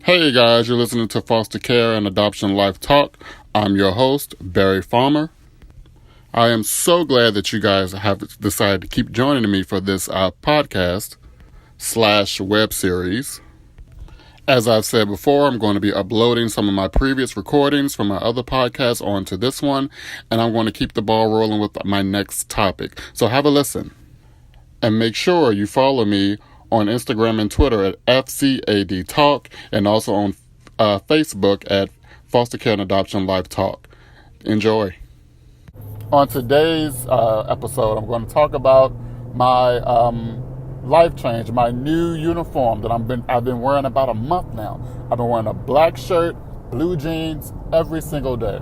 Hey guys, you're listening to Foster Care and Adoption Life Talk. I'm your host, Barry Farmer. I am so glad that you guys have decided to keep joining me for this podcast / web series. As I've said before, I'm going to be uploading some of my previous recordings from my other podcasts onto this one, and I'm going to keep the ball rolling with my next topic. So have a listen. And make sure you follow me on Instagram and Twitter at FCAD Talk, and also on Facebook at Foster Care and Adoption Life Talk. Enjoy. On today's episode, I'm going to talk about my life change, my new uniform that I've been wearing about a month now. I've been wearing a black shirt, blue jeans every single day.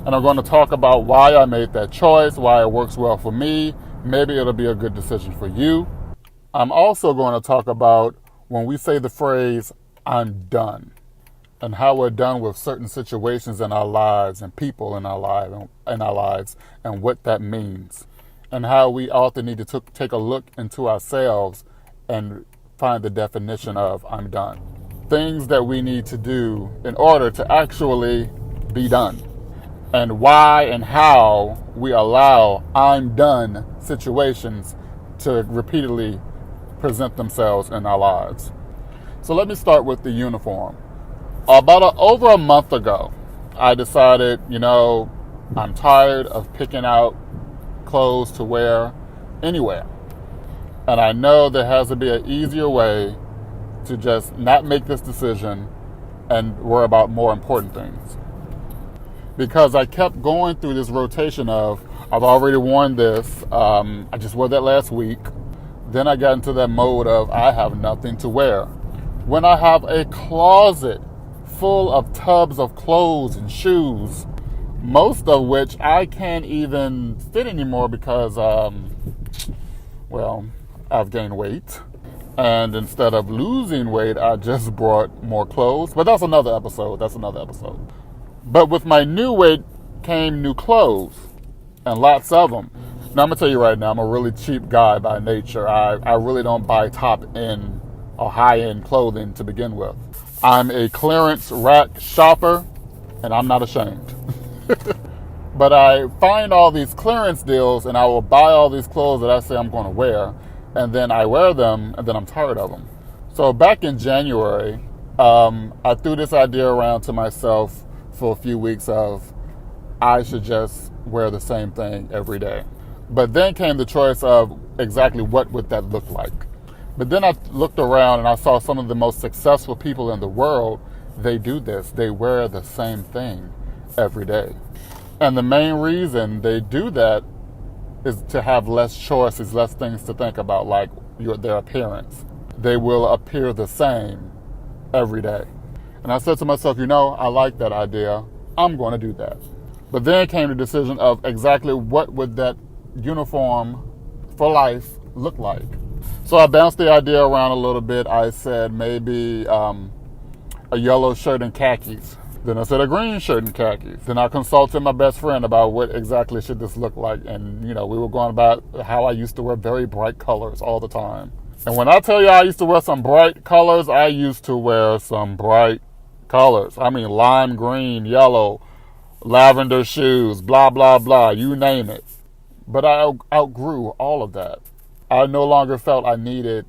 And I'm going to talk about why I made that choice, why it works well for me. Maybe it'll be a good decision for you. I'm also going to talk about when we say the phrase, I'm done, and how we're done with certain situations in our lives and people in our lives and what that means, and how we often need to take a look into ourselves and find the definition of I'm done. Things that we need to do in order to actually be done, and why and how we allow I'm done situations to repeatedly present themselves in our lives. So let me start with the uniform. Over a month ago, I decided, I'm tired of picking out clothes to wear anywhere. And I know there has to be an easier way to just not make this decision and worry about more important things. Because I kept going through this rotation of, I've already worn this, I just wore that last week. Then I got into that mode of, I have nothing to wear. When I have a closet full of tubs of clothes and shoes, most of which I can't even fit anymore because, I've gained weight. And instead of losing weight, I just brought more clothes. But that's another episode. But with my new weight came new clothes, and lots of them. Now, I'm going to tell you right now, I'm a really cheap guy by nature. I really don't buy top-end or high-end clothing to begin with. I'm a clearance rack shopper, and I'm not ashamed. But I find all these clearance deals, and I will buy all these clothes that I say I'm going to wear, and then I wear them, and then I'm tired of them. So back in January, I threw this idea around to myself for a few weeks of I should just wear the same thing every day. But then came the choice of exactly what would that look like. But then I looked around and I saw some of the most successful people in the world, they do this. They wear the same thing every day. And the main reason they do that is to have less choices, less things to think about, like their appearance. They will appear the same every day. And I said to myself, I like that idea. I'm going to do that. But then came the decision of exactly what would that uniform for life look like. So I bounced the idea around a little bit. I said maybe a yellow shirt and khakis. Then I said a green shirt and khakis. Then I consulted my best friend about what exactly should this look like. And, we were going about how I used to wear very bright colors all the time. And when I tell you I used to wear some bright colors, I used to wear some bright colors. I mean, lime green, yellow, lavender shoes, blah, blah, blah, you name it. But I outgrew all of that. I no longer felt I needed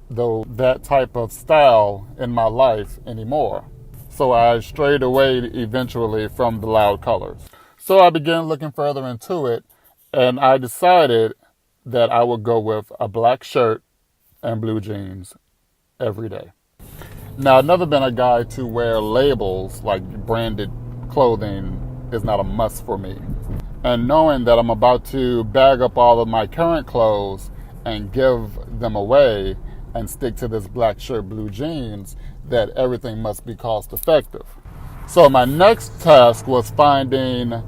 that type of style in my life anymore. So I strayed away eventually from the loud colors. So I began looking further into it, and I decided that I would go with a black shirt and blue jeans every day. Now, I've never been a guy to wear labels like branded clothing is not a must for me. And knowing that I'm about to bag up all of my current clothes and give them away and stick to this black shirt, blue jeans, that everything must be cost effective. So my next task was finding an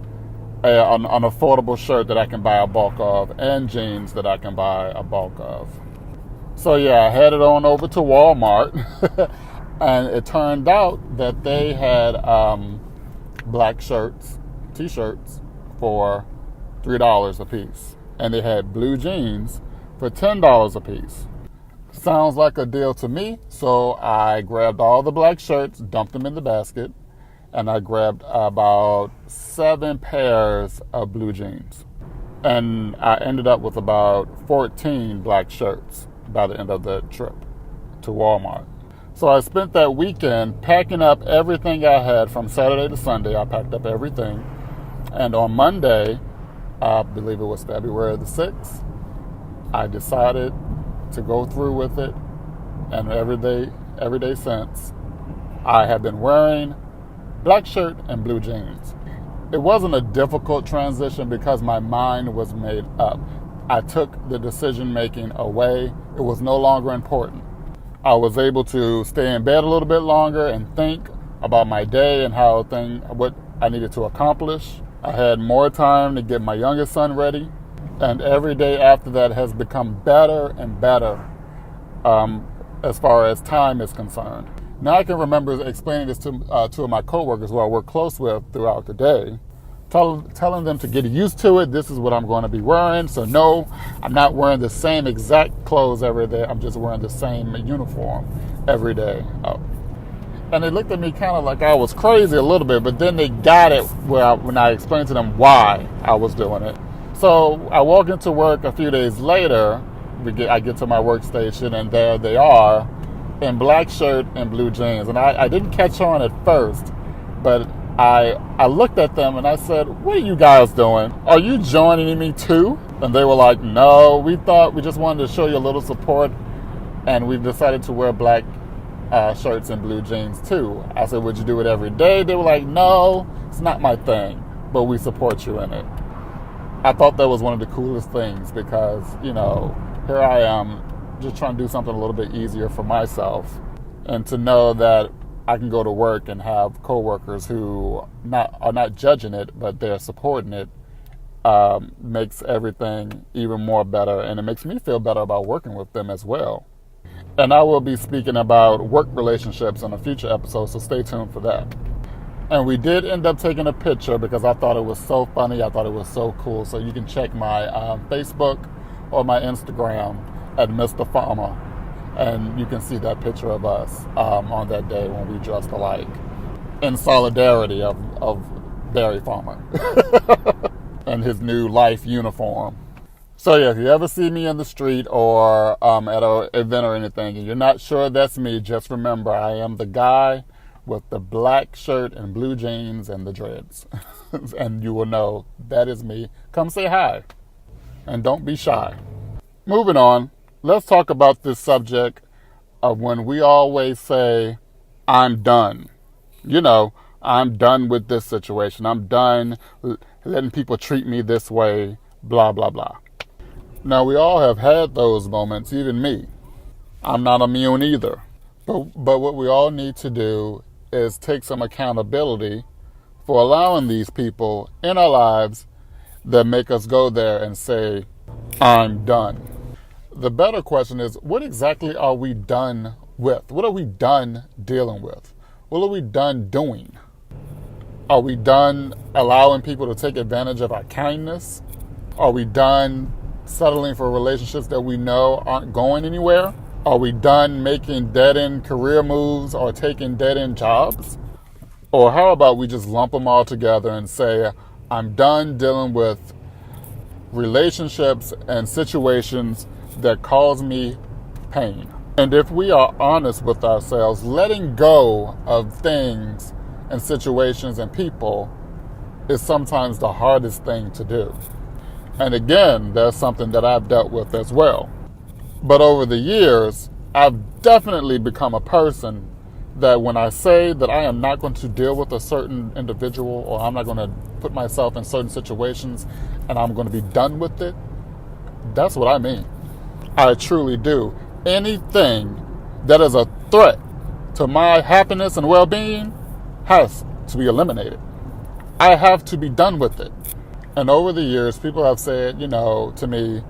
affordable shirt that I can buy a bulk of and jeans that I can buy a bulk of. So I headed on over to Walmart and it turned out that they had black shirts, t-shirts for $3 a piece. And they had blue jeans for $10 a piece. Sounds like a deal to me. So I grabbed all the black shirts, dumped them in the basket, and I grabbed about 7 pairs of blue jeans. And I ended up with about 14 black shirts by the end of the trip to Walmart. So I spent that weekend packing up everything I had from Saturday to Sunday. I packed up everything. And on Monday, I believe it was February the 6th, I decided to go through with it. And every day since, I have been wearing black shirt and blue jeans. It wasn't a difficult transition because my mind was made up. I took the decision making away. It was no longer important. I was able to stay in bed a little bit longer and think about my day and what I needed to accomplish. I had more time to get my youngest son ready. And every day after that has become better and better as far as time is concerned. Now I can remember explaining this to two of my coworkers who I work close with throughout the day, telling them to get used to it. This is what I'm going to be wearing. So no, I'm not wearing the same exact clothes every day. I'm just wearing the same uniform every day. And they looked at me kind of like I was crazy a little bit, but then they got it when I explained to them why I was doing it. So I walk into work a few days later. I get to my workstation, and there they are in black shirt and blue jeans. And I didn't catch on at first, but I looked at them and I said, "What are you guys doing? Are you joining me too?" And they were like, "No, we just wanted to show you a little support, and we've decided to wear black shirts and blue jeans too." I said, "Would you do it every day?" They were like, "No, it's not my thing, but we support you in it." I thought that was one of the coolest things because, here I am just trying to do something a little bit easier for myself, and to know that I can go to work and have coworkers who are not judging it, but they're supporting it, makes everything even more better, and it makes me feel better about working with them as well. And I will be speaking about work relationships in a future episode, so stay tuned for that. And we did end up taking a picture because I thought it was so funny. I thought it was so cool. So you can check my Facebook or my Instagram at Mr. Farmer, and you can see that picture of us on that day when we dressed alike in solidarity of Barry Farmer and his new life uniform. So yeah, if you ever see me in the street or at an event or anything and you're not sure that's me, just remember I am the guy with the black shirt and blue jeans and the dreads. And you will know that is me. Come say hi. And don't be shy. Moving on, let's talk about this subject of when we always say, "I'm done." I'm done with this situation. I'm done letting people treat me this way, blah, blah, blah. Now, we all have had those moments, even me. I'm not immune either. But what we all need to do is take some accountability for allowing these people in our lives that make us go there and say, "I'm done." The better question is, what exactly are we done with? What are we done dealing with? What are we done doing? Are we done allowing people to take advantage of our kindness? Are we done settling for relationships that we know aren't going anywhere? Are we done making dead-end career moves or taking dead-end jobs? Or how about we just lump them all together and say, "I'm done dealing with relationships and situations that cause me pain." And if we are honest with ourselves, letting go of things and situations and people is sometimes the hardest thing to do. And again, that's something that I've dealt with as well. But over the years, I've definitely become a person that when I say that I am not going to deal with a certain individual, or I'm not going to put myself in certain situations and I'm going to be done with it, that's what I mean. I truly do. Anything that is a threat to my happiness and well-being has to be eliminated. I have to be done with it. And over the years, people have said, to me,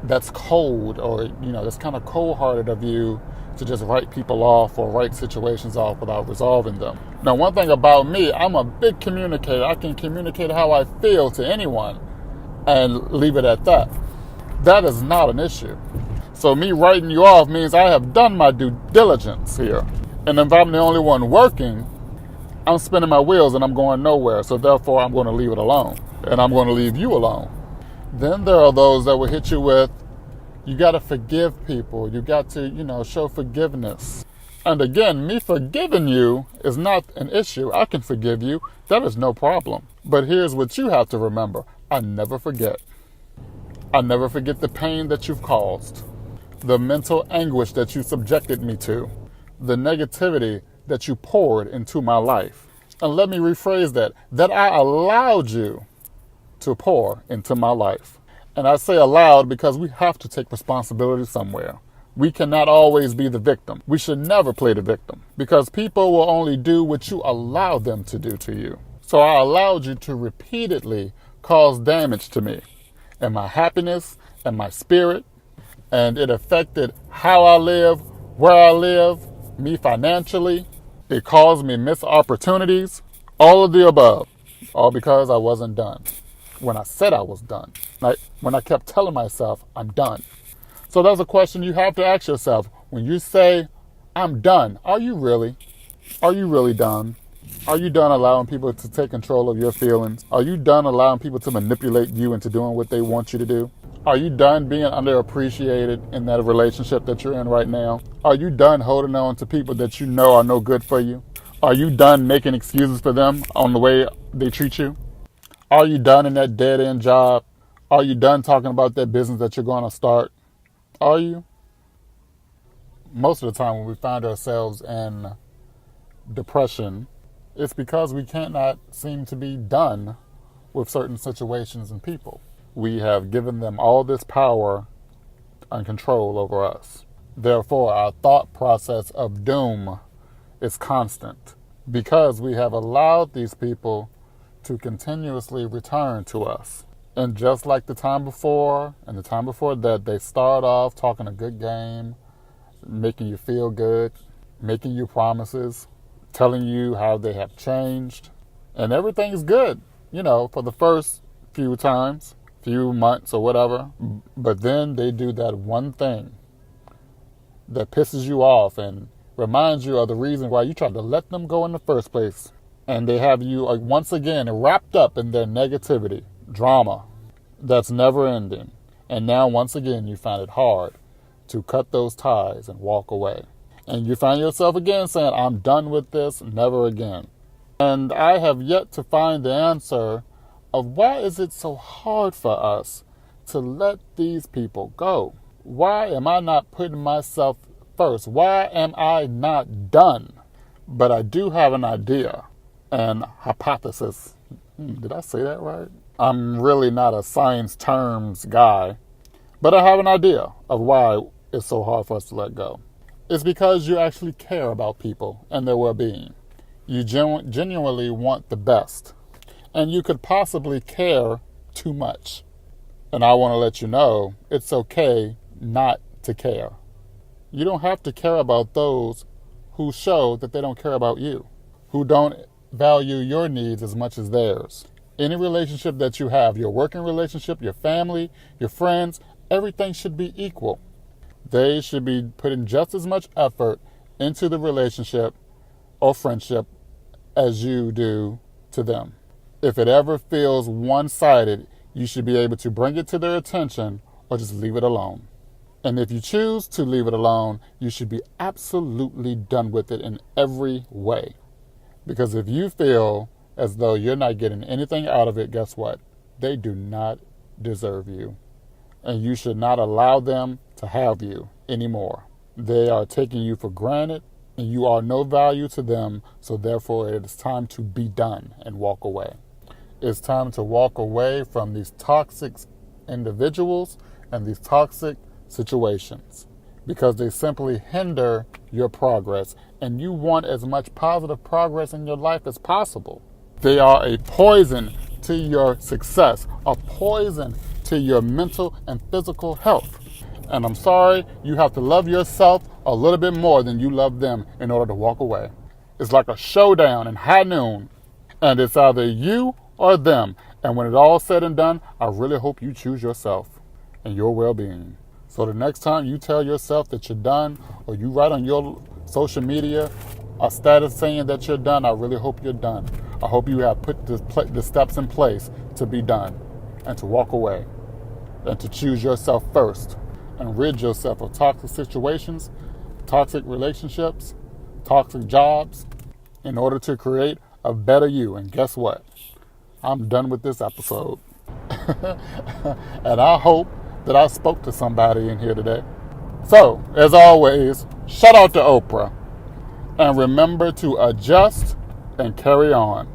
that's cold, or, it's kind of cold-hearted of you to just write people off or write situations off without resolving them. Now, one thing about me, I'm a big communicator. I can communicate how I feel to anyone and leave it at that. That is not an issue. So me writing you off means I have done my due diligence here. And if I'm the only one working, I'm spinning my wheels and I'm going nowhere. So therefore, I'm going to leave it alone. And I'm going to leave you alone. Then there are those that will hit you with, you got to forgive people. You got to, show forgiveness. And again, me forgiving you is not an issue. I can forgive you. That is no problem. But here's what you have to remember. I never forget. I never forget the pain that you've caused, the mental anguish that you subjected me to, the negativity that you poured into my life. And let me rephrase that I allowed you to pour into my life. And I say allowed because we have to take responsibility somewhere. We cannot always be the victim. We should never play the victim because people will only do what you allow them to do to you. So I allowed you to repeatedly cause damage to me and my happiness and my spirit, and it affected how I live, where I live, me financially. It caused me missed opportunities, all of the above, all because I wasn't done. When I said I was done, when I kept telling myself I'm done. So that's a question you have to ask yourself. When you say, I'm done, are you really? Are you really done? Are you done allowing people to take control of your feelings? Are you done allowing people to manipulate you into doing what they want you to do? Are you done being underappreciated in that relationship that you're in right now? Are you done holding on to people that you know are no good for you? Are you done making excuses for them on the way they treat you? Are you done in that dead-end job? Are you done talking about that business that you're going to start? Are you? Most of the time when we find ourselves in depression, it's because we cannot seem to be done with certain situations and people. We have given them all this power and control over us. Therefore, our thought process of doom is constant because we have allowed these people to continuously return to us. And just like the time before and the time before that, they start off talking a good game, making you feel good, making you promises, telling you how they have changed. And everything's good, for the first few times, few months or whatever. But then they do that one thing that pisses you off and reminds you of the reason why you tried to let them go in the first place. And they have you once again wrapped up in their negativity, drama that's never ending. And now once again you find it hard to cut those ties and walk away. And you find yourself again saying, I'm done with this, never again. And I have yet to find the answer of why is it so hard for us to let these people go? Why am I not putting myself first? Why am I not done? But I do have an idea and hypothesis. Did I say that right? I'm really not a science terms guy, but I have an idea of why it's so hard for us to let go. It's because you actually care about people and their well-being. You genuinely want the best. And you could possibly care too much. And I want to let you know it's okay not to care. You don't have to care about those who show that they don't care about you, who don't value your needs as much as theirs. Any relationship that you have, your working relationship, your family, your friends, everything should be equal. They should be putting just as much effort into the relationship or friendship as you do to them. If it ever feels one-sided, you should be able to bring it to their attention or just leave it alone. And if you choose to leave it alone, you should be absolutely done with it in every way. Because if you feel as though you're not getting anything out of it, guess what? They do not deserve you. And you should not allow them to have you anymore. They are taking you for granted, and you are no value to them, so therefore it is time to be done and walk away. It's time to walk away from these toxic individuals and these toxic situations because they simply hinder your progress, and you want as much positive progress in your life as possible. They are a poison to your success, a poison to your mental and physical health. And I'm sorry, you have to love yourself a little bit more than you love them in order to walk away. It's like a showdown in high noon, and it's either you or them. And when it's all said and done, I really hope you choose yourself and your well-being. So the next time you tell yourself that you're done, or you write on your social media a status saying that you're done, I really hope you're done. I hope you have put the steps in place to be done and to walk away and to choose yourself first and rid yourself of toxic situations, toxic relationships, toxic jobs in order to create a better you. And guess what? I'm done with this episode. And I hope that I spoke to somebody in here today. So, as always, shout out to Oprah. And remember to adjust and carry on.